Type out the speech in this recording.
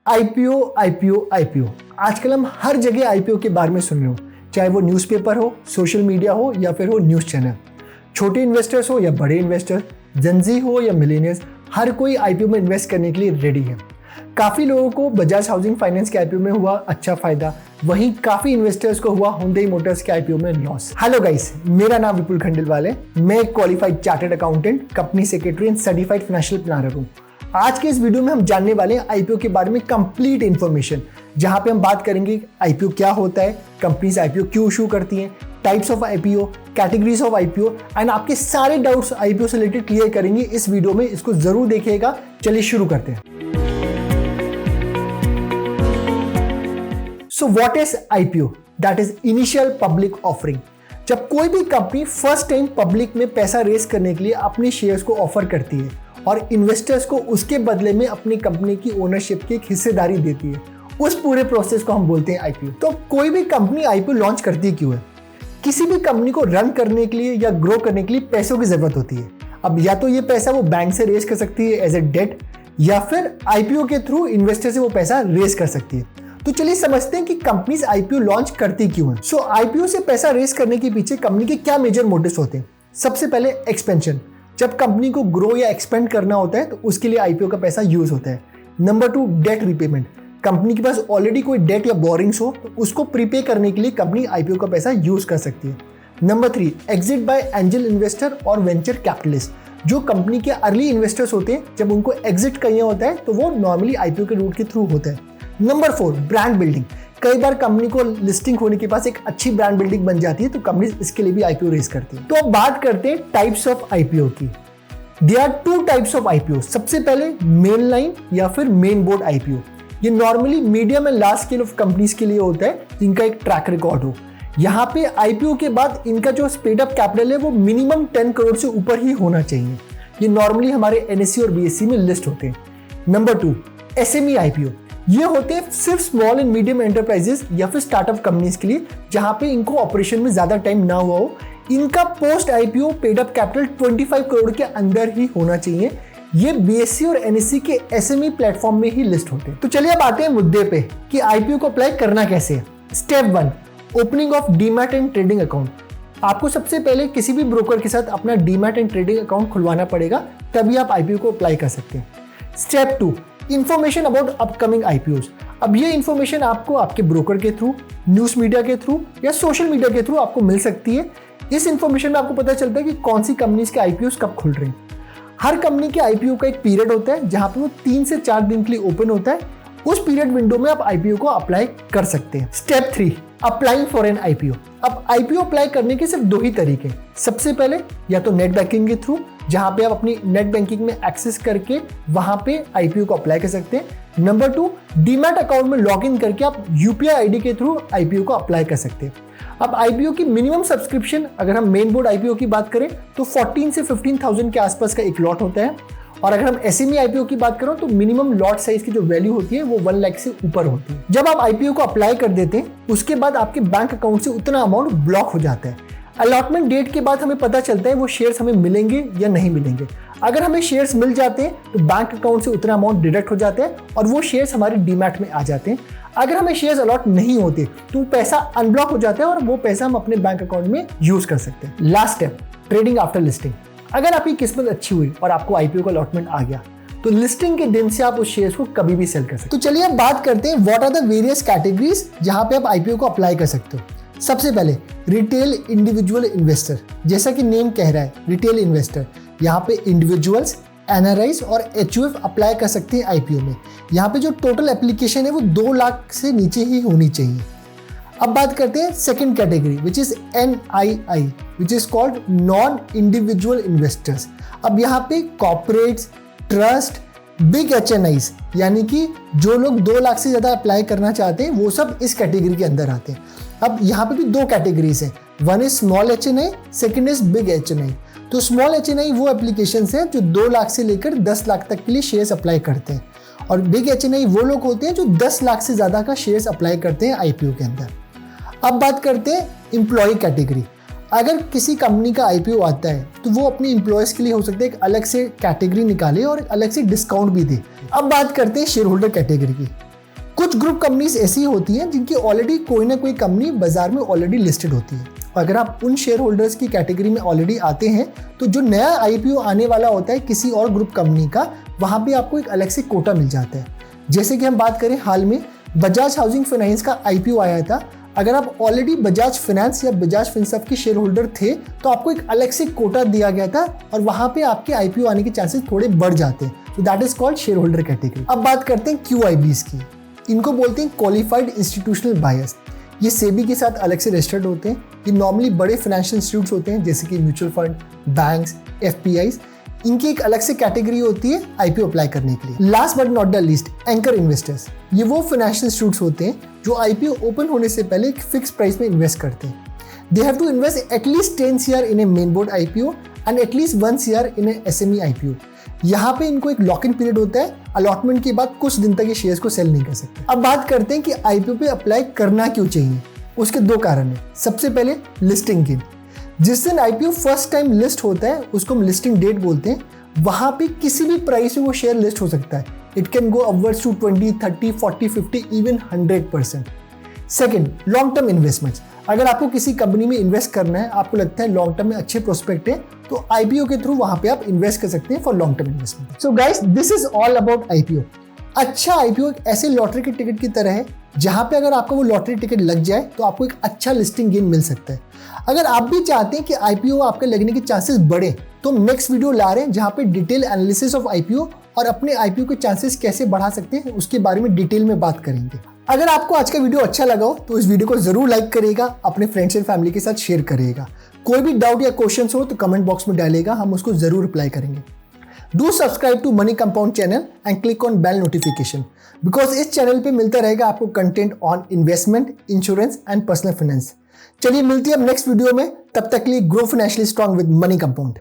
IPO IPO IPO आजकल हम हर जगह आईपीओ के बारे में सुन रहे हो, चाहे वो न्यूज़पेपर हो, सोशल मीडिया हो या फिर हो न्यूज़ चैनल। छोटे इन्वेस्टर्स हो या बड़े इन्वेस्टर, जनजी हो या मिलेनियर्स, हर कोई आईपीओ में इन्वेस्ट करने के लिए रेडी है। काफ़ी लोगों को बजाज हाउसिंग फाइनेंस के आईपीओ में हुआ अच्छा फायदा, वहीं काफ़ी इन्वेस्टर्स को हुआ हुंडई मोटर्स के आईपीओ में लॉस। हेलो गाइस, मेरा नाम विपुल खंडेलवाल है। मैं एक qualified chartered accountant, company secretary and certified financial planner हूँ। आज के इस वीडियो में हम जानने वाले हैं आईपीओ के बारे में कंप्लीट इन्फॉर्मेशन, जहां पे हम बात करेंगे आईपीओ क्या होता है, कंपनीज आईपीओ क्यों इशू करती हैं, types of IPO, categories of IPO and आपके सारे डाउट्स आईपीओ से रिलेटेड क्लियर करेंगे इस वीडियो में। इसको जरूर देखिएगा। चलिए शुरू करते हैं। So what is IPO? That is initial public offering. जब कोई भी कंपनी फर्स्ट टाइम पब्लिक में पैसा रेज करने के लिए अपने शेयर्स को ऑफर करती है और इन्वेस्टर्स को उसके बदले में अपनी कंपनी की ओनरशिप की एक हिस्सेदारी देती है, उस पूरे प्रोसेस को हम बोलते हैं आईपीओ। तो कोई भी कंपनी आईपीओ लॉन्च करती क्यों है? किसी भी कंपनी को रन करने के लिए या ग्रो करने के लिए पैसों की जरूरत होती है। अब या तो ये पैसा वो बैंक से रेज कर सकती है एज ए डेट, या फिर आईपीओ के थ्रू इन्वेस्टर से वो पैसा रेज कर सकती है। तो चलिए समझते हैं कि कंपनीज आईपीओ लॉन्च करती क्यों है। सो आईपीओ से पैसा रेज करने के पीछे कंपनी के क्या मेजर मोटिव्स होते हैं? सबसे पहले एक्सपेंशन। जब कंपनी को ग्रो या एक्सपेंड करना होता है तो उसके लिए आईपीओ का पैसा यूज होता है। Number 2, date repayment. कंपनी के पास ऑलरेडी कोई डेट या बोरिंग्स हो तो उसको प्रीपे करने के लिए कंपनी आईपीओ का पैसा यूज कर सकती है। Number 3, exit by angel investor और वेंचर कैपिटलिस्ट। जो कंपनी के अर्ली इन्वेस्टर्स होते हैं, जब उनको एग्जिट करना होता है तो वो नॉर्मली आईपीओ के रूट के थ्रू होता है। Number 4, brand building. कई बार कंपनी को लिस्टिंग होने के पास एक अच्छी ब्रांड बिल्डिंग बन जाती है तो कंपनी इसके लिए भी आईपीओ रेज करती है। तो अब बात करते हैं टाइप्स ऑफ आईपीओ की। There are two types of IPO। सबसे पहले मेन लाइन या फिर मेन बोर्ड आईपीओ। ये normally medium and large scale of companies के लिए होता है जिनका एक ट्रैक रिकॉर्ड हो। यहाँ पे आईपीओ के बाद इनका जो स्पेड अप कैपिटल है वो मिनिमम 10 करोड़ से ऊपर ही होना चाहिए। ये नॉर्मली हमारे एनएससी और बीएससी में लिस्ट होते हैं। Number 2, SME IPO. ये होते हैं सिर्फ स्मॉल एंड मीडियम एंटरप्राइजेस या फिर स्टार्टअप कंपनीज के लिए, जहां पे इनको ऑपरेशन में ज्यादा टाइम ना हुआ हो। इनका post IPO paid up capital 25 crore के अंदर ही होना चाहिए। ये बीएससी और एनएससी के एसएमई प्लेटफॉर्म में ही लिस्ट होते हैं। तो चलिए अब आते हैं मुद्दे पे कि आईपीओ को अप्लाई करना कैसे है। Step 1, opening of demat and trading account. आपको सबसे पहले किसी भी ब्रोकर के साथ अपना डीमैट एंड ट्रेडिंग अकाउंट खुलवाना पड़ेगा, तभी आप आईपीओ को अप्लाई कर सकते हैं। Step 2, information about upcoming IPOs. अब ये इंफॉर्मेशन आपको आपके ब्रोकर के थ्रू, न्यूज मीडिया के थ्रू या सोशल मीडिया के थ्रू आपको मिल सकती है। इस इंफॉर्मेशन में आपको पता चलता है कि कौन सी कंपनीज के आईपीओज कब खुल रहे हैं। हर कंपनी के आईपीओ का एक पीरियड होता है जहां पे वो 3 से 4 दिन के लिए ओपन होता है। उस पीरियड विंडो में आप आईपीओ को अप्लाई कर सकते हैं। Step 3, applying for an IPO. अब आईपीओ अप्लाई करने के सिर्फ 2 ही तरीके। सबसे पहले या तो नेट बैंकिंग के थ्रू, जहां पे आप अपनी नेट बैंकिंग में एक्सेस करके वहां पे आईपीओ को अप्लाई कर सकते हैं। नंबर 2, डीमैट अकाउंट में लॉग इन करके आप यूपीआई आईडी के थ्रू आईपीओ को अप्लाई कर सकते हैं। अब आईपीओ की मिनिमम सब्सक्रिप्शन, अगर हम मेन बोर्ड आईपीओ की बात करें तो 14 से 15,000 के आसपास का एक लॉट होता है, और अगर हम एसएमई आईपीओ की बात करें तो मिनिमम लॉट साइज की जो वैल्यू होती है वो 1 लाख से ऊपर होती है। जब आप आईपीओ को अप्लाई कर देते हैं उसके बाद आपके बैंक अकाउंट से उतना अमाउंट ब्लॉक हो जाता है। अलॉटमेंट डेट के बाद हमें पता चलता है वो शेयर्स हमें मिलेंगे या नहीं मिलेंगे। अगर हमें शेयर्स मिल जाते हैं तो बैंक अकाउंट से उतना अमाउंट डिडक्ट हो जाता है और वो शेयर्स हमारे डीमैट में आ जाते हैं। अगर हमें शेयर्स अलॉट नहीं होते तो पैसा अनब्लॉक हो जाता है और वो पैसा हम अपने बैंक अकाउंट में यूज कर सकते हैं। Last step, trading after listing. अगर आपकी किस्मत अच्छी हुई और आपको आईपीओ का अलॉटमेंट आ गया तो लिस्टिंग के दिन से आप उस शेयर्स को कभी भी सेल कर सकते हैं। तो चलिए अब बात करते हैं what are the various categories जहां पे आप आईपीओ को अप्लाई कर सकते हो। सबसे पहले रिटेल इंडिविजुअल इन्वेस्टर। जैसा कि नेम कह रहा है, रिटेल इन्वेस्टर। यहाँ पे इंडिविजुअल्स, एनआरआईज और एचयूएफ अप्लाई कर सकते हैं आईपीओ में। यहाँ पे जो टोटल एप्लीकेशन है वो 2 लाख से नीचे ही होनी चाहिए। अब बात करते हैं second category which is NII, which is called non individual investors. अब यहाँ पे कॉर्पोरेट्स, ट्रस्ट, बिग HNIs, यानी कि जो लोग 2 लाख से ज़्यादा अप्लाई करना चाहते हैं वो सब इस कैटेगरी के अंदर आते हैं। अब यहाँ पे भी 2 कैटेगरीज हैं, one is small HNI, second is big HNI। तो स्मॉल HNI वो एप्लीकेशन है जो 2 लाख से लेकर 10 लाख तक के लिए शेयर्स अप्लाई करते हैं, और बिग HNI वो लोग होते हैं जो 10 लाख से ज़्यादा का शेयर्स अप्लाई करते हैं आईपीओ के अंदर। अब बात करते हैं एम्प्लॉय कैटेगरी। अगर किसी कंपनी का आईपीओ आता है तो वो अपनी एम्प्लॉयज के लिए हो सकता है एक अलग से कैटेगरी निकाले और अलग से डिस्काउंट भी दे। अब बात करते हैं शेयर होल्डर कैटेगरी की। कुछ ग्रुप कंपनीज ऐसी होती हैं जिनकी ऑलरेडी कोई ना कोई कंपनी बाजार में ऑलरेडी लिस्टेड होती है। अगर आप उन शेयर होल्डर्स की कैटेगरी में ऑलरेडी आते हैं तो जो नया आईपीओ आने वाला होता है किसी और ग्रुप कंपनी का, वहाँ पे आपको एक अलग से कोटा मिल जाता है। जैसे कि हम बात करें, हाल में बजाज हाउसिंग फाइनेंस का आईपीओ आया था। अगर आप ऑलरेडी बजाज फाइनेंस या बजाज फिनसर्व के शेयर होल्डर थे तो आपको एक अलग से कोटा दिया गया था और वहाँ पे आपके आईपीओ आने के चांसेस थोड़े बढ़ जाते हैं। तो that is called share holder category. अब बात करते हैं QIBs की। इनको बोलते हैं क्वालिफाइड इंस्टीट्यूशनल बायर्स। ये सेबी के साथ अलग से रजिस्टर्ड होते हैं। ये नॉर्मली बड़े फाइनेंशियल इंस्टीट्यूट्स होते हैं जैसे कि म्यूचुअल फंड, बैंक्स, FPIs। इनकी एक अलग से कैटेगरी होती है आईपीओ अप्लाई करने के लिए। Last but not the least, anchor investors. ये वो फाइनेंशियल इंस्टीट्यूट्स होते हैं जो आईपीओ ओपन होने से पहले एक फिक्स प्राइस में इन्वेस्ट करते हैं। They have to invest at least 10 CR in a main board IPO and at least 1 CR in a SME IPO. यहाँ पे इनको एक लॉक इन पीरियड होता है। अलॉटमेंट के बाद कुछ दिन तक ये शेयर्स को सेल नहीं कर सकते। अब बात करते हैं कि आईपीओ पे अप्लाई करना क्यों चाहिए। उसके 2 कारण हैं। सबसे पहले लिस्टिंग के। जिस दिन आईपीओ फर्स्ट टाइम लिस्ट होता है उसको हम लिस्टिंग डेट बोलते हैं। वहां पे किसी भी प्राइस में वो शेयर लिस्ट हो सकता है। It can go upwards to 20, 30, 40, 50, even 100%। Second, long term investments. अगर आपको किसी कंपनी में इन्वेस्ट करना है, आपको लगता है लॉन्ग टर्म में अच्छे प्रोस्पेक्ट है, तो आईपीओ के थ्रू वहां पे आप इन्वेस्ट कर सकते हैं for long term investment. So guys, this is all about IPO. अच्छा आईपीओ एक ऐसे लॉटरी के टिकट की तरह है जहां पे अगर आपका वो लॉटरी टिकट लग जाए तो आपको एक अच्छा लिस्टिंग गेन मिल सकता है। अगर आप भी चाहते हैं कि आईपीओ आपके लगने के चांसेस बढ़े तो हम नेक्स्ट वीडियो ला रहे हैं जहां पे डिटेल एनालिसिस ऑफ आईपीओ और अपने आईपीओ के चांसेस कैसे बढ़ा सकते हैं उसके बारे में डिटेल में बात करेंगे। अगर आपको आज का वीडियो अच्छा लगा हो तो इस वीडियो को जरूर लाइक करिएगा, अपने फ्रेंड्स एंड फैमिली के साथ शेयर करिएगा। कोई भी डाउट या क्वेश्चन हो तो कमेंट बॉक्स में डालिएगा, हम उसको जरूर रिप्लाई करेंगे। Do subscribe to money compound channel and click on bell notification because इस चैनल पे मिलता रहेगा आपको content on investment, insurance and personal finance. चलिए मिलती है अब नेक्स्ट वीडियो में। तब तक के लिए grow financially strong with money compound.